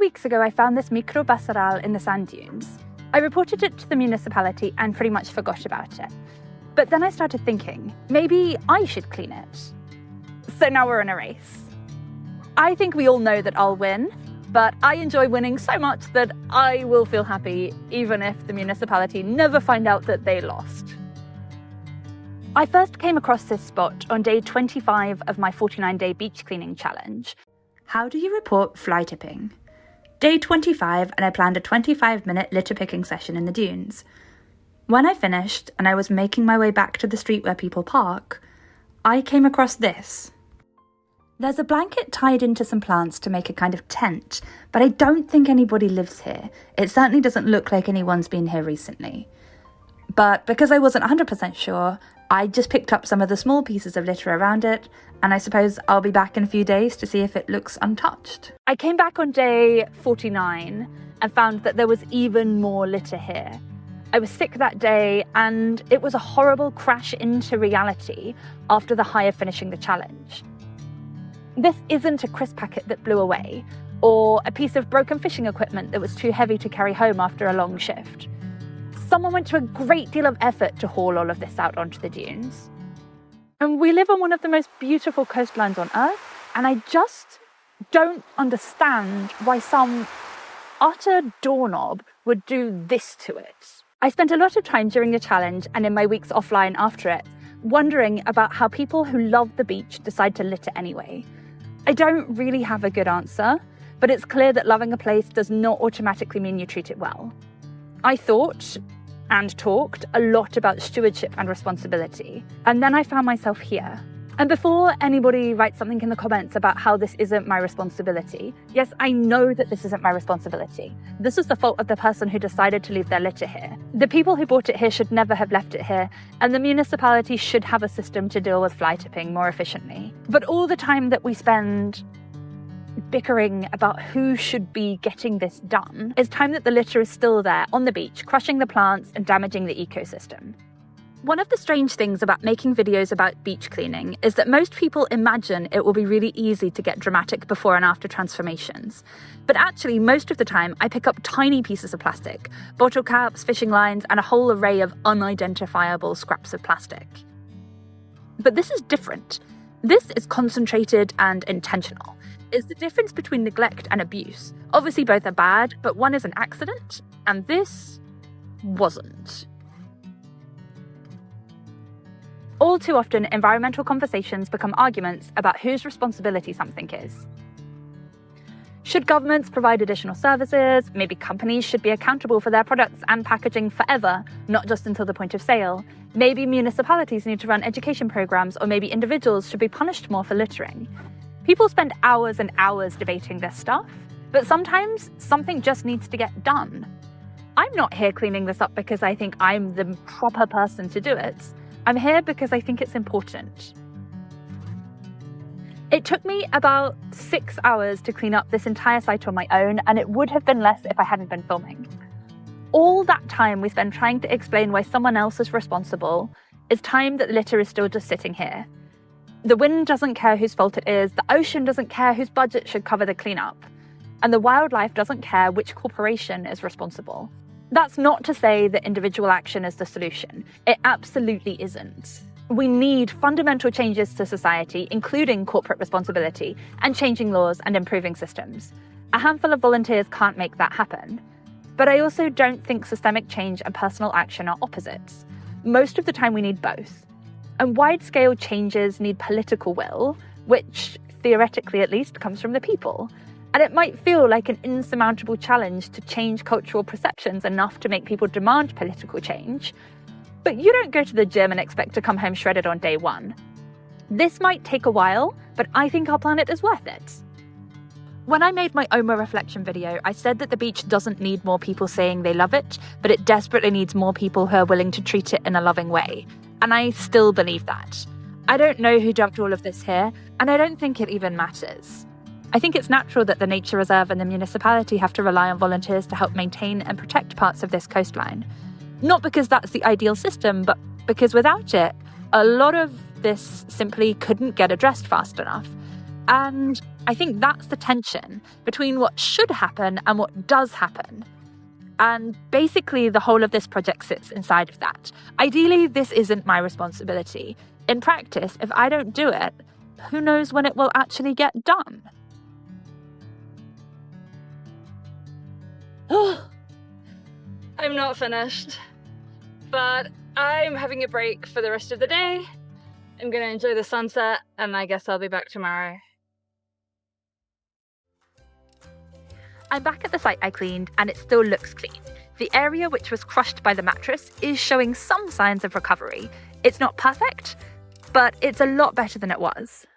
weeks ago, I found this Microbasural in the sand dunes. I reported it to the municipality and pretty much forgot about it. But then I started thinking, maybe I should clean it. So now we're in a race. I think we all know that I'll win, but I enjoy winning so much that I will feel happy even if the municipality never find out that they lost. I first came across this spot on day 25 of my 49-day beach cleaning challenge. How do you report fly tipping? Day 25, and I planned a 25-minute litter picking session in the dunes. When I finished and I was making my way back to the street where people park, I came across this. There's a blanket tied into some plants to make a kind of tent, but I don't think anybody lives here. It certainly doesn't look like anyone's been here recently. But because I wasn't 100% sure, I just picked up some of the small pieces of litter around it, and I suppose I'll be back in a few days to see if it looks untouched. I came back on day 49 and found that there was even more litter here. I was sick that day, and it was a horrible crash into reality after the high of finishing the challenge. This isn't a crisp packet that blew away, or a piece of broken fishing equipment that was too heavy to carry home after a long shift. Someone went to a great deal of effort to haul all of this out onto the dunes. And we live on one of the most beautiful coastlines on Earth, and I just don't understand why some utter doorknob would do this to it. I spent a lot of time during the challenge and in my weeks offline after it, wondering about how people who love the beach decide to litter anyway. I don't really have a good answer, but it's clear that loving a place does not automatically mean you treat it well. I thought and talked a lot about stewardship and responsibility, and then I found myself here. And before anybody writes something in the comments about how this isn't my responsibility, yes, I know that this isn't my responsibility. This was the fault of the person who decided to leave their litter here. The people who brought it here should never have left it here, and the municipality should have a system to deal with fly tipping more efficiently. But all the time that we spend bickering about who should be getting this done is time that the litter is still there on the beach, crushing the plants and damaging the ecosystem. One of the strange things about making videos about beach cleaning is that most people imagine it will be really easy to get dramatic before and after transformations. But actually, most of the time, I pick up tiny pieces of plastic, bottle caps, fishing lines, and a whole array of unidentifiable scraps of plastic. But this is different. This is concentrated and intentional. It's the difference between neglect and abuse. Obviously, both are bad, but one is an accident, and this wasn't. All too often, environmental conversations become arguments about whose responsibility something is. Should governments provide additional services? Maybe companies should be accountable for their products and packaging forever, not just until the point of sale. Maybe municipalities need to run education programs, or maybe individuals should be punished more for littering. People spend hours and hours debating this stuff, but sometimes something just needs to get done. I'm not here cleaning this up because I think I'm the proper person to do it. I'm here because I think it's important. It took me about 6 hours to clean up this entire site on my own, and it would have been less if I hadn't been filming. All that time we spend trying to explain why someone else is responsible is time that the litter is still just sitting here. The wind doesn't care whose fault it is, the ocean doesn't care whose budget should cover the cleanup, and the wildlife doesn't care which corporation is responsible. That's not to say that individual action is the solution. It absolutely isn't. We need fundamental changes to society, including corporate responsibility, and changing laws and improving systems. A handful of volunteers can't make that happen. But I also don't think systemic change and personal action are opposites. Most of the time we need both. And wide-scale changes need political will, which, theoretically at least, comes from the people. And it might feel like an insurmountable challenge to change cultural perceptions enough to make people demand political change. But you don't go to the gym and expect to come home shredded on day one. This might take a while, but I think our planet is worth it. When I made my OMA reflection video, I said that the beach doesn't need more people saying they love it, but it desperately needs more people who are willing to treat it in a loving way. And I still believe that. I don't know who dumped all of this here, and I don't think it even matters. I think it's natural that the nature reserve and the municipality have to rely on volunteers to help maintain and protect parts of this coastline. Not because that's the ideal system, but because without it, a lot of this simply couldn't get addressed fast enough. And I think that's the tension between what should happen and what does happen. And basically, the whole of this project sits inside of that. Ideally, this isn't my responsibility. In practice, if I don't do it, who knows when it will actually get done? I'm not finished, but I'm having a break for the rest of the day. I'm going to enjoy the sunset, and I guess I'll be back tomorrow. I'm back at the site I cleaned, and it still looks clean. The area which was crushed by the mattress is showing some signs of recovery. It's not perfect, but it's a lot better than it was.